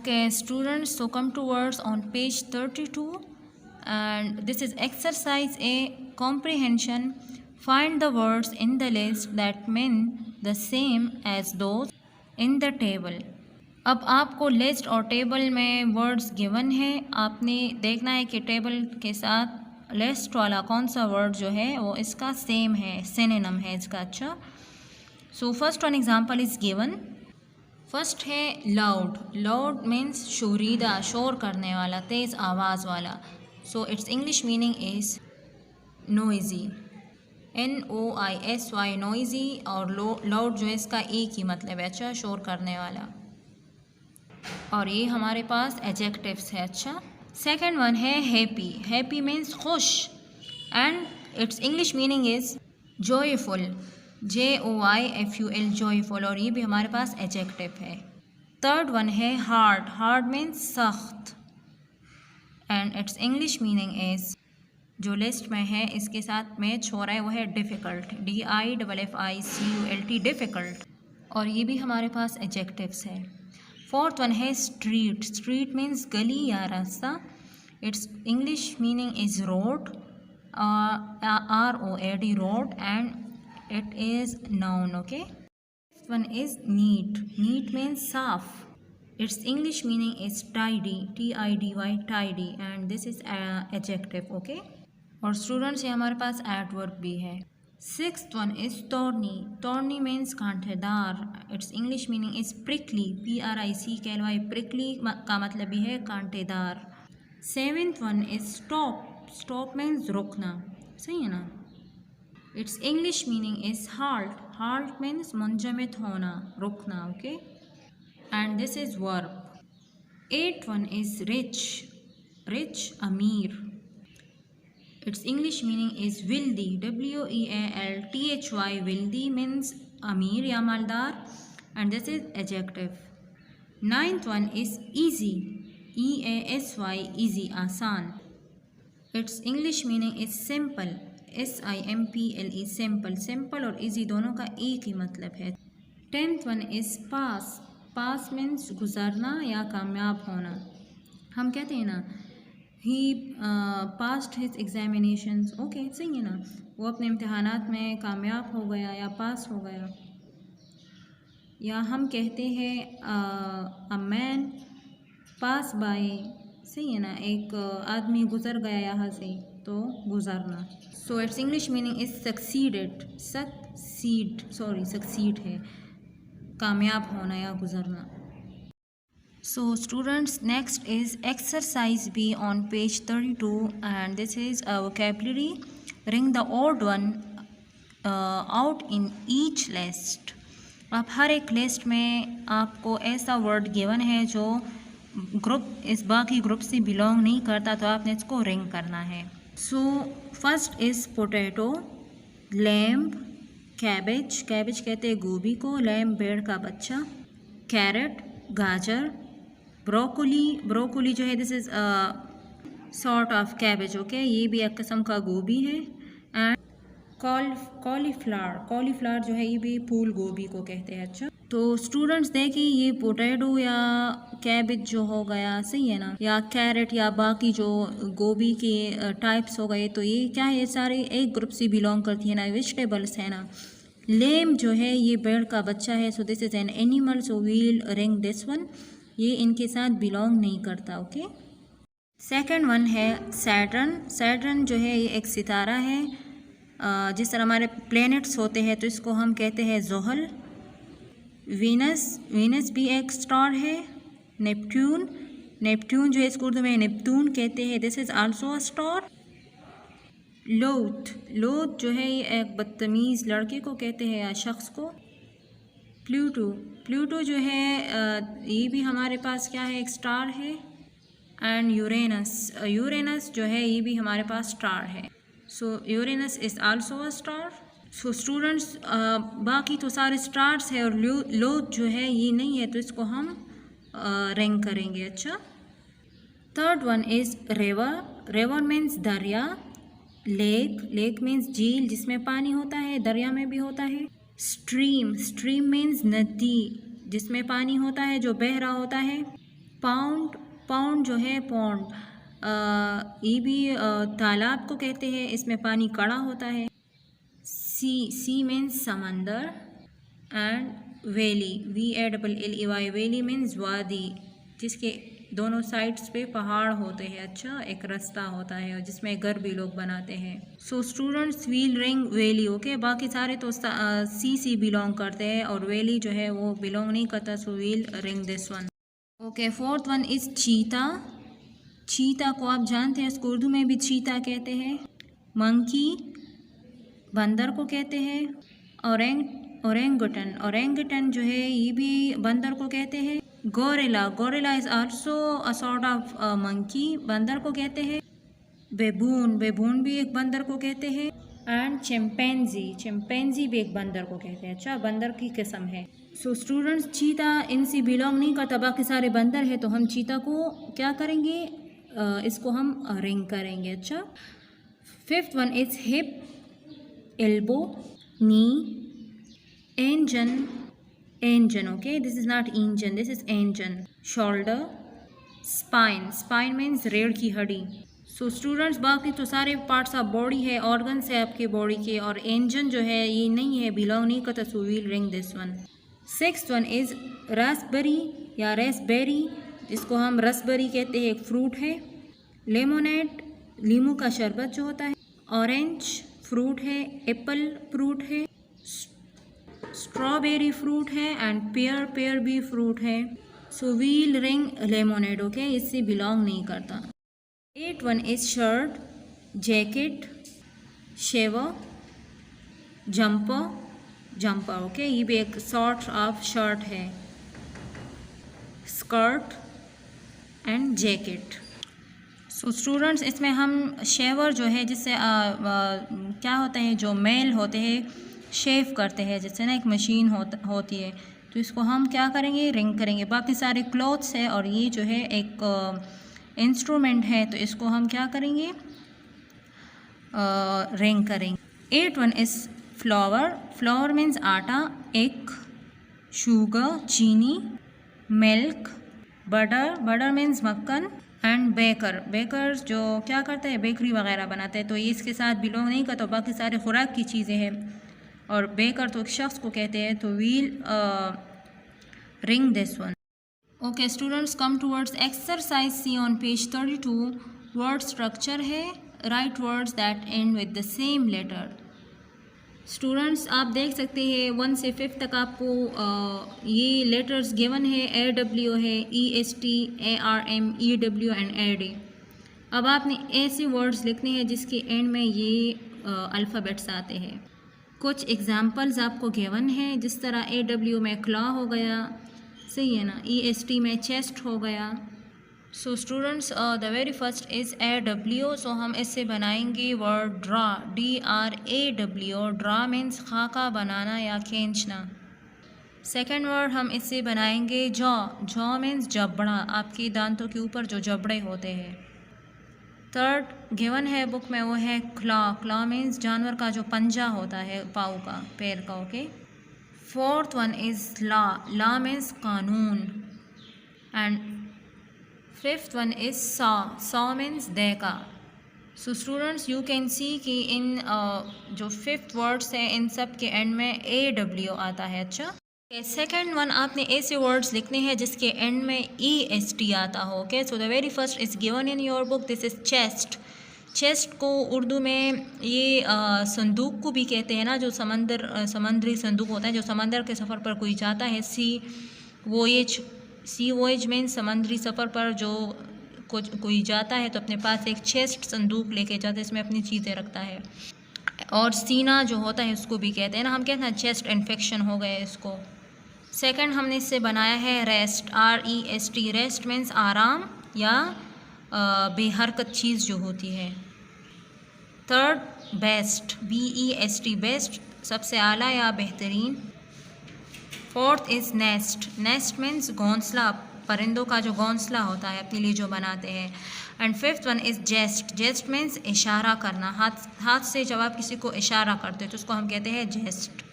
Okay, students, so come to words on page 32, and this is exercise A, comprehension. Find the words in the list that mean the same as those in the table. अब आपको list और table में words given है, आपने देखना है कि table के साथ लिस्ट वाला कौन सा वर्ड जो है वो इसका सेम है, सिनोनिम है इसका। अच्छा, so first one example is given. First है लाउड। लाउड मीन्स शोरीदा, शोर करने वाला, तेज़ आवाज़ वाला। सो its English meaning is noisy, NOISY, noisy. और लाउड जो है इसका एक ही मतलब है, अच्छा, शोर करने वाला। और ये हमारे पास एडजेक्टिव्स है। अच्छा, सेकंड वन है हैप्पी। हैप्पी मीन्स खुश, and it's English meaning is joyful, JOYFUL, joyful. और ये भी हमारे पास एडजेक्टिव है। थर्ड वन है हार्ड। हार्ड मीन्स सख्त, and it's English meaning is, जो लिस्ट में है इसके साथ मैच हो रहा है वो है डिफ़िकल्ट, DIFFICULT, डिफ़िकल्ट। और ये भी हमारे पास एडजेक्टिव्स है। फोर्थ वन है स्ट्रीट। स्ट्रीट मीन्स गली या रास्ता, it's English meaning is road, ROAD, road, and it is noun. Okay, next one is neat. Neat means साफ, its English meaning is tidy, TIDY, tidy, and this is adjective. Okay, और students ये हमारे पास adverb भी है। Sixth one is thorny. Thorny means कांटेदार, its English meaning is prickly, PRICKLY, prickly का मतलब भी है कांटेदार। Seventh one is stop. Stop means रुकना, सही है ना। It's English meaning is halt. halt means मुंजमद होना, रुकना। Okay, and this is verb. Eight one is rich. Rich, अमीर, it's English meaning is wealthy, WEALTHY, wealthy means अमीर या मालदार, and this is adjective. Ninth one is easy, EASY, easy, आसान, it's English meaning is simple, SIMPLE, simple. Simple और easy दोनों का एक ही मतलब है। Tenth one is pass. Pass means गुजरना या कामयाब होना। हम कहते हैं ना ही पास्ड हिज एग्जामिनेशंस, ओके, सही है ना, वो अपने इम्तहानात में कामयाब हो गया या पास हो गया। या हम कहते हैं अ मैन पास बाय, सही है ना, एक आदमी गुजर गया यहाँ से, तो गुजरना। So its English meaning is succeeded, succeed है कामयाब होना या गुजरना। So students, next is exercise B on page 32, and this is a vocabulary. Ring the odd one out in each list. अब हर एक लिस्ट में आपको ऐसा वर्ड गिवन है जो ग्रुप इस बाकी ग्रुप से बिलोंग नहीं करता, तो आपने इसको रिंग करना है। So first is potato, lamb, cabbage, cabbage कहते हैं गोभी को, लैम्ब भेड़ का बच्चा, कैरेट, गाजर, ब्रोकोली, ब्रोकोली जो है this is sort of cabbage, okay, ये भी एक किस्म का गोभी है, एंड कॉलीफ्लावर, कॉलीफ्लावर जो है ये भी फूल गोभी को कहते हैं। अच्छा, तो स्टूडेंट्स देखिए ये पोटैटो या कैबेज जो हो गया, सही है ना, या कैरेट या बाकी जो गोभी के टाइप्स हो गए, तो ये क्या है, ये सारे एक ग्रुप से बिलोंग करती है ना, वेजिटेबल्स है ना। लेम जो है ये बर्ड का बच्चा है, so this is an animal, so we'll ring this one, ये इनके साथ बिलोंग नहीं करता। ओके, सेकेंड वन है सैटर्न। सैटर्न जो है ये एक सितारा है, जिस तरह हमारे प्लैनेट्स होते हैं तो इसको हम कहते हैं ज़ोहल। वीनस, वीनस भी एक स्टार है। नेपट्यून, नेपट्यून जो है इसको उर्दू में नेपतून कहते हैं, this is also a star. लोथ, लोथ जो है ये एक बदतमीज़ लड़के को कहते हैं या शख्स को। प्लूटो, प्लूटो जो है ये भी हमारे पास क्या है, एक स्टार है। एंड यूरेनस, यूरेनस जो है ये भी हमारे पास स्टार है, so Uranus is also a star. So students, बाकी तो सारे स्टार्स है, और लोथ जो है ये नहीं है, तो इसको हम रैंक करेंगे। अच्छा, third one is river. River means दरिया, लेक, लेक मीन्स झील जिसमें पानी होता है, दरिया में भी होता है। स्ट्रीम, स्ट्रीम मीन्स नदी जिसमें पानी होता है, जो बह रहा होता है। पाउंड, पाउंड जो है पौंड, ये भी तालाब को कहते हैं, इसमें पानी कड़ा होता है। सी, सी मीन्स समंदर, and valley, VALLEY, valley means वादी, जिसके दोनों साइड्स पे पहाड़ होते हैं। अच्छा, एक रास्ता होता है और जिसमें घर भी लोग बनाते हैं। So students, wheel ring valley, okay. बाकी सारे तो सी बिलोंग करते हैं और वैली जो है वो बिलोंग नहीं करता, so we'll ring this one. Okay, fourth one is cheetah. चीता को आप जानते हैं, इसको उर्दू में भी चीता कहते हैं। मंकी, बंदर को कहते हैं। ओरेंगुटन, ओरेंगुटन जो है ये भी बंदर को कहते हैं। Gorilla, gorilla is also a sort of monkey, बंदर को कहते हैं। बेबून, बेबून भी एक बंदर को कहते हैं। एंड चिंपैंजी, चिंपैंजी भी एक बंदर को कहते हैं। अच्छा, बंदर की किस्म है। सो स्टूडेंट्स, चीता इनसे बिलोंग नहीं करता, बाकी सारे बंदर है, तो हम चीता को क्या करेंगे, इसको हम रिंग करेंगे। अच्छा, fifth one is hip, elbow, knee, engine, engine, okay, this is not engine, this is engine. Shoulder, spine, spine means रीढ़ की हड्डी। सो स्टूडेंट्स, बाकी तो सारे पार्ट्स ऑफ बॉडी है, ऑर्गन्स है आपके बॉडी के, और इंजन जो है ये नहीं है, बिलोंग नहीं करता, so we'll ring this one. Sixth one is raspberry या रेसबेरी, जिसको हम रसबेरी कहते हैं, एक फ्रूट है। लेमोनेड, लीमू का शरबत जो होता है। ऑरेंज फ्रूट है। एप्पल फ्रूट है। स्ट्रॉबेरी फ्रूट है। एंड पेयर, पेयर भी फ्रूट है। सो व्हील रिंग लेमोनेड, ओके, इससे बिलोंग नहीं करता। 8 one is shirt, jacket, shaver, jumper, jumper, okay, ये भी एक सॉर्ट ऑफ शर्ट है। Skirt and jacket. So students, इसमें हम शेवर जो है, जिससे क्या होता है, जो मेल होते हैं शेव करते हैं, जिससे ना एक मशीन होती है, तो इसको हम क्या करेंगे, रिंग करेंगे। बाकी सारे क्लॉथ्स है और ये जो है एक इंस्ट्रूमेंट है, तो इसको हम क्या करेंगे, रिंग करेंगे। 8 one is flower, flower means आटा। एग, शुगर चीनी, मिल्क, बटर, बटर मीन्स मक्खन। एंड बेकर, बेकर जो क्या करते हैं, बेकरी वगैरह बनाते हैं, तो ये इसके साथ बिलोंग नहीं करता, तो बाकी सारे खुराक की चीज़ें हैं, और बेकर तो एक शख्स को कहते हैं, तो we'll ring this one. Okay students, come towards exercise C on page 32। Word structure है, write words that end with the same letter. Students, आप देख सकते हैं 1 से 5 तक आपको ये लेटर्स गिवन है। AW है, EST, ARM, EW and AD। अब आपने ऐसे वर्ड्स लिखने हैं जिसके एंड में ये अल्फ़ाबेट्स आते हैं। कुछ एग्जाम्पल्स आपको गिवन है, जिस तरह AW में क्लॉ हो गया, सही है ना, EST में चेस्ट हो गया। So students, the very first is AW। सो हम इससे बनाएंगे word draw, DRAW। Draw means खाका बनाना या खींचना। सेकेंड वर्ड हम इससे बनाएंगे जॉ, जॉ मीन्स जबड़ा, आपके दांतों के ऊपर जो जबड़े होते हैं। थर्ड गिवन है बुक में, वो है क्लॉ, क्लॉ मीन्स जानवर का जो पंजा होता है, पाँव का, पैर का, okay. Fourth one is law, law means कानून। And fifth one is saw, saw means देगा। So students, you can see कि इन जो फिफ्थ वर्ड्स हैं, इन सब के एंड में AW आता है। अच्छा, सेकेंड वन आपने ऐसे वर्ड्स लिखने हैं जिसके एंड में EST आता हो, okay. So the very first is given in your book, this is chest. Chest को उर्दू में ये संदूक को भी कहते हैं ना, जो समंदरी संदूक होता है, जो समंदर के सफ़र पर कोई जाता है, सी वॉयज मीन्स समंदरी सफ़र पर जो कोई जाता है, तो अपने पास एक चेस्ट संदूक लेके जाता है, इसमें अपनी चीज़ें रखता है। और सीना जो होता है उसको भी कहते हैं ना, हम कहते हैं चेस्ट इन्फेक्शन हो गया इसको। सेकंड हमने इससे बनाया है रेस्ट, REST। रेस्ट मीन्स आराम या बेहरकत चीज़ जो होती है। थर्ड बेस्ट, BEST, बेस्ट सबसे आला या बेहतरीन। Fourth is nest, nest means घोंसला, परिंदों का जो घोंसला होता है अपने लिए जो बनाते हैं। And fifth one is jest, jest means इशारा करना, हाथ से जब आप किसी को इशारा करते हो तो उसको हम कहते हैं जेस्ट।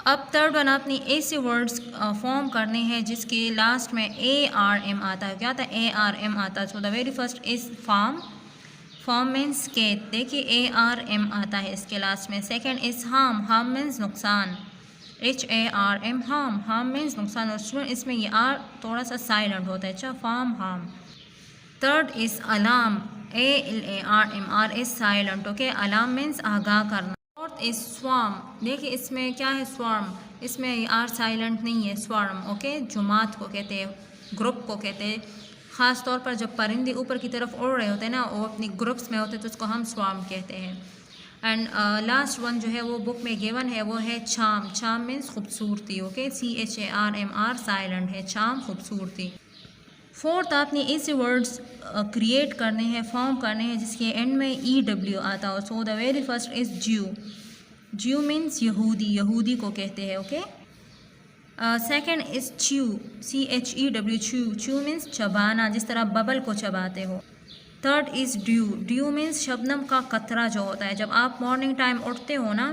अब थर्ड वन आपने ऐसे वर्ड्स फॉर्म करने हैं जिसके लास्ट में ARM आता है। क्या आता है? ARM आता है। So the very first is farm. Farm means खेत, देखिए ARM आता है इसके लास्ट में। Second is harm. Harm means नुकसान, HARM, हार्म। हार्म मीन्स नुकसान, और स्टूडेंट इसमें ये आर थोड़ा सा साइलेंट होता है। अच्छा, farm harm. Third is alarm, ALARM, is silent, okay. Alarm means आगाह करना। फोर्थ इज स्वार्म, देखिए इसमें क्या है? स्वार्म, इसमें आर साइलेंट नहीं है। स्वार्म, ओके, जुमात को कहते हैं, ग्रुप को कहते हैं। ख़ास तौर पर जब परिंदे ऊपर की तरफ उड़ रहे होते हैं ना, वो अपनी ग्रुप्स में होते हैं, तो उसको हम स्वार्म कहते हैं। एंड लास्ट वन जो है वो बुक में गिवन है, वो है चार्म। चार्म मीन्स खूबसूरती, ओके, CHARM, साइलेंट है, चार्म खूबसूरती। फोर्थ आपने ऐसे वर्ड्स क्रिएट करने हैं, फॉर्म करने हैं जिसके एंड में EW आता हो। So the very first is ज्यू। ज्यू मीन्स यहूदी, यहूदी को कहते हैं, okay. Second is chew, CHEW, chew. Chew means चबाना, जिस तरह बबल को चबाते हो। Third is due. Due means Shabnam का कतरा जो होता है। जब आप मॉर्निंग टाइम उठते हो ना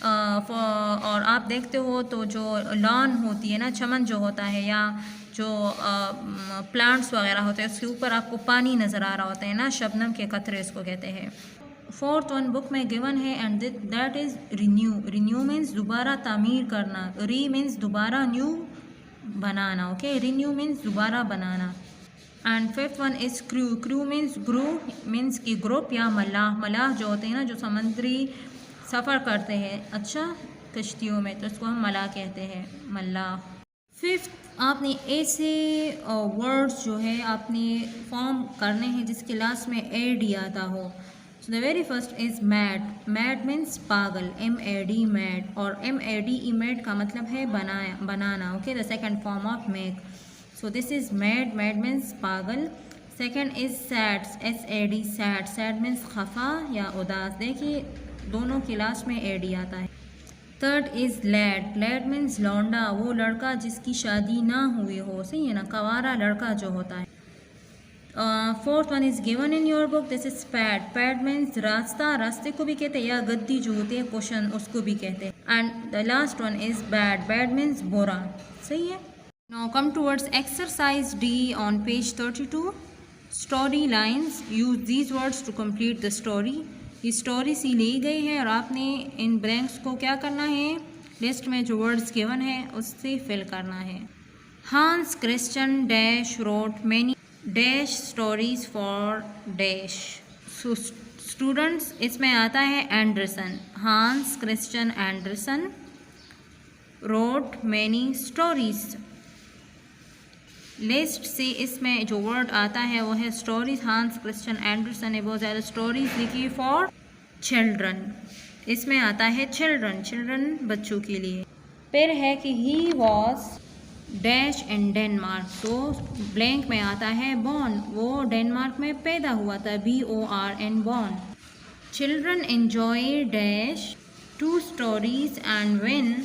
और आप देखते हो तो जो लॉन होती है ना, चमन जो होता है, या जो प्लांट्स वगैरह होते हैं, उसके ऊपर आपको पानी नज़र आ रहा होता है ना, शबनम के कतरे इसको कहते हैं। फोर्थ वन बुक में गिवन है and that is renew. Renew means दोबारा तामीर करना, री मीन्स दोबारा, न्यू बनाना, ओके। रिन्यू मीन्स दोबारा बनाना। And fifth one is crew. Crew means grew means की ग्रुप या मलाह। मलाह जो होते हैं ना, जो समुद्री सफ़र करते हैं, अच्छा, कश्तियों में, तो उसको हम मलाह कहते हैं, मल्लाह। फिफ्थ आपने ऐसे वर्ड्स जो है आपने फॉर्म करने हैं जिसके लास्ट में AD आता हो। So the very first is mad. Mad means पागल, MAD, मैड, और MADE, मैड का मतलब है बनाया, बनाना, okay. The second form of make. So this is mad. Mad means पागल। Second is sad, SAD, sad. Sad means खफा या उदास, देखिए दोनों के लास्ट में AD आता है। Third is lad. Lad means लौंडा, वो लड़का जिसकी शादी ना हुई हो, सही है ना, कवारा लड़का जो होता है। Fourth one is given in your book, this is pad. Pad means रास्ता, रास्ते को भी कहते हैं, या गद्दी जो होती है कुशन, उसको भी कहते हैं। And the last one is bad. Bad means बुरा, सही है। Now come towards exercise D on page 32। Story lines, use these words to complete the story. ये स्टोरी सी ली गई है और आपने इन ब्लैंक्स को क्या करना है? लिस्ट में जो वर्ड्स गिवन है उससे फिल करना है। Hans Christian dash road many dash stories for dash. So students इसमें आता है Anderson. Hans Christian Anderson road many stories. List से इसमें जो वर्ड आता है वो है स्टोरीज। हांस क्रिश्चियन एंडरसन ने बहुत ज़्यादा स्टोरीज लिखी फॉर चिल्ड्रन। इसमें आता है चिल्ड्रन, चिल्ड्रन बच्चों के लिए। फिर है कि he was dash in Denmark, तो ब्लैंक में आता है बॉर्न, वो डेनमार्क में पैदा हुआ था, BORN, born. Children enjoy dash to stories and when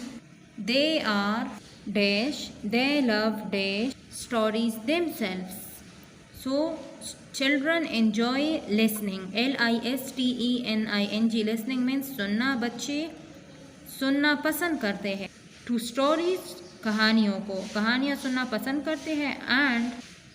they are dash they love dash stories themselves. So children enjoy listening, LISTENING, listening means सुनना, बच्चे सुनना पसंद करते हैं। to stories, कहानियों को, कहानियाँ सुनना पसंद करते हैं। and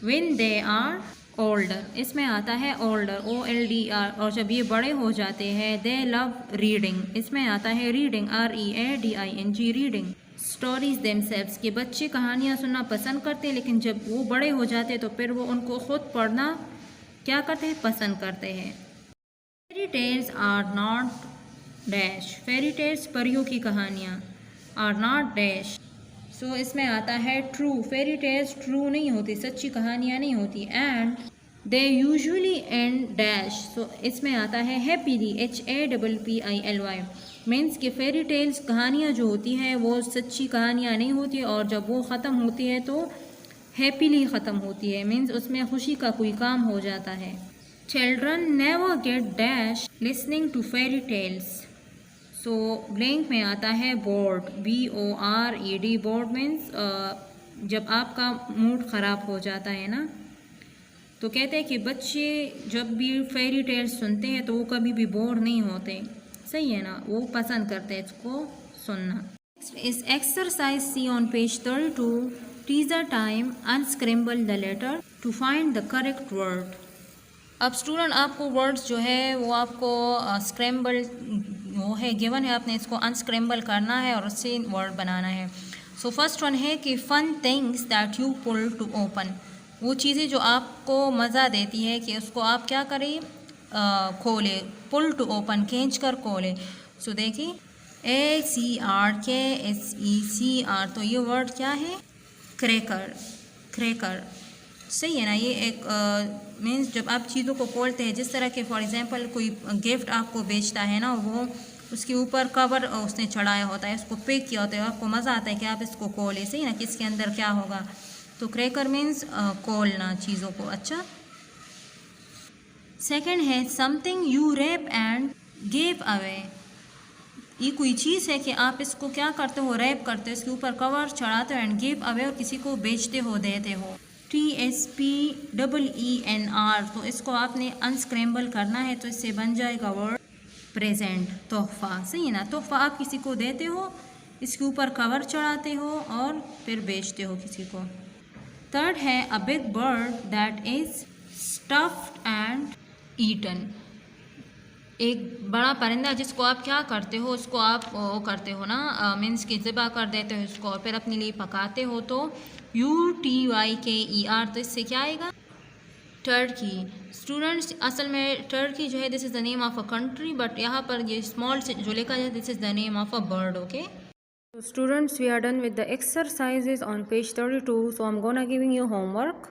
when they are older, इसमें आता है older, OLDR, और जब ये बड़े हो जाते हैं they love reading, इसमें आता है reading, READING, reading। Stories themselves, के बच्चे कहानियाँ सुनना पसंद करते हैं, लेकिन जब वो बड़े हो जाते हैं तो फिर वो उनको खुद पढ़ना क्या करते हैं? पसंद करते हैं। Fairy tales are not dash, fairy tales परियों की कहानियाँ, आर नॉट डैश। सो इसमें आता है ट्रू। फेरी टेल्स ट्रू नहीं होती, सच्ची कहानियाँ नहीं होती। And they usually end dash, so इसमें आता है हैप्पीली, HAPPILY, मीन्स कि फेरी टेल्स कहानियाँ जो होती हैं वो सच्ची कहानियाँ नहीं होती, और जब वो ख़त्म होती है तो हैप्पीली ख़त्म होती है, मीन्स उसमें खुशी का कोई काम हो जाता है। Children never get dash listening to fairy tales. So blank में आता है बोर्ड, BORED, बोर्ड मीन्स जब आपका मूड ख़राब हो जाता है ना, तो कहते हैं कि बच्चे जब भी फेरी टेल्स सुनते हैं तो वो कभी भी बोर नहीं होते, सही है ना, वो पसंद करते हैं इसको सुनना। is exercise C on page 32. Teaser time. Unscramble the letter to find the correct word. अब स्टूडेंट आपको वर्ड्स जो है वो आपको स्क्रैम्बल वो है गिवन है, आपने इसको अनस्क्रैम्बल करना है और उससे वर्ड बनाना है। सो फर्स्ट वन है कि fun things that you pull to open, वो चीज़ें जो आपको मज़ा देती है कि उसको आप क्या करें, खोले, पुल टू ओपन, खींच कर खोले। सो देखिए ACRKSECR, तो ये वर्ड क्या है, क्रैकर, क्रैकर, सही है ना। ये एक मीन्स जब आप चीज़ों को खोलते हैं, जिस तरह के फॉर एग्जांपल कोई गिफ्ट आपको बेचता है ना, वो उसके ऊपर कवर उसने चढ़ाया होता है, उसको पैक किया होता है, आपको मज़ा आता है कि आप इसको खोलें, सही ना, कि इसके अंदर क्या होगा। तो क्रैकर मीन्स खोलना चीज़ों को। अच्छा, सेकंड है something you wrap and give away, ये कोई चीज़ है कि आप इसको क्या करते हो, रैप करते हो, इसके ऊपर कवर चढ़ाते हो, एंड गिव अवे, और किसी को बेचते हो, देते हो। TSPEENR, तो इसको आपने अनस्क्रैम्बल करना है, तो इससे बन जाएगा वर्ड प्रेजेंट, तोहफा, सही है ना। तोहफा आप किसी को देते हो, इसके ऊपर कवर चढ़ाते हो और फिर बेचते हो किसी को। थर्ड है a big bird that is stuffed and eaten, एक बड़ा परिंदा जिसको आप क्या करते हो, उसको आप वो करते हो ना, मीन्स कि ज़िबा कर देते हो इसको और फिर अपने लिए पकाते हो, तो UTYKER, तो इससे क्या आएगा, टर्की। स्टूडेंट्स असल में टर्की जो है this is the name of a country, but यहाँ पर ये स्मॉल से जो लिखा है this is the name of a bird. Okay, so students, we are done with the exercises on page 32, so I'm gonna giving you homework.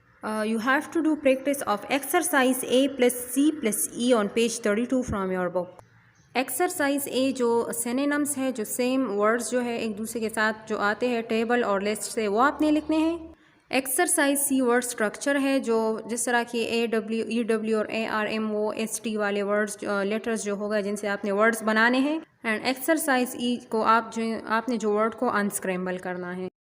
You have to do practice of exercise A plus C plus E on page 32 from your book. Exercise ए जो synonyms है, जो same words जो है एक दूसरे के साथ जो आते हैं टेबल और लिस्ट से, वो आपने लिखने हैं। एक्सरसाइज सी वर्ड स्ट्रक्चर है, जो जिस तरह की AW EW और ARMOST वाले वर्ड्स लेटर्स जो होगा जिनसे आपने वर्ड्स बनाने हैं। एंड एक्सरसाइज ई को आपने जो वर्ड को अनस्क्रैम्बल करना है।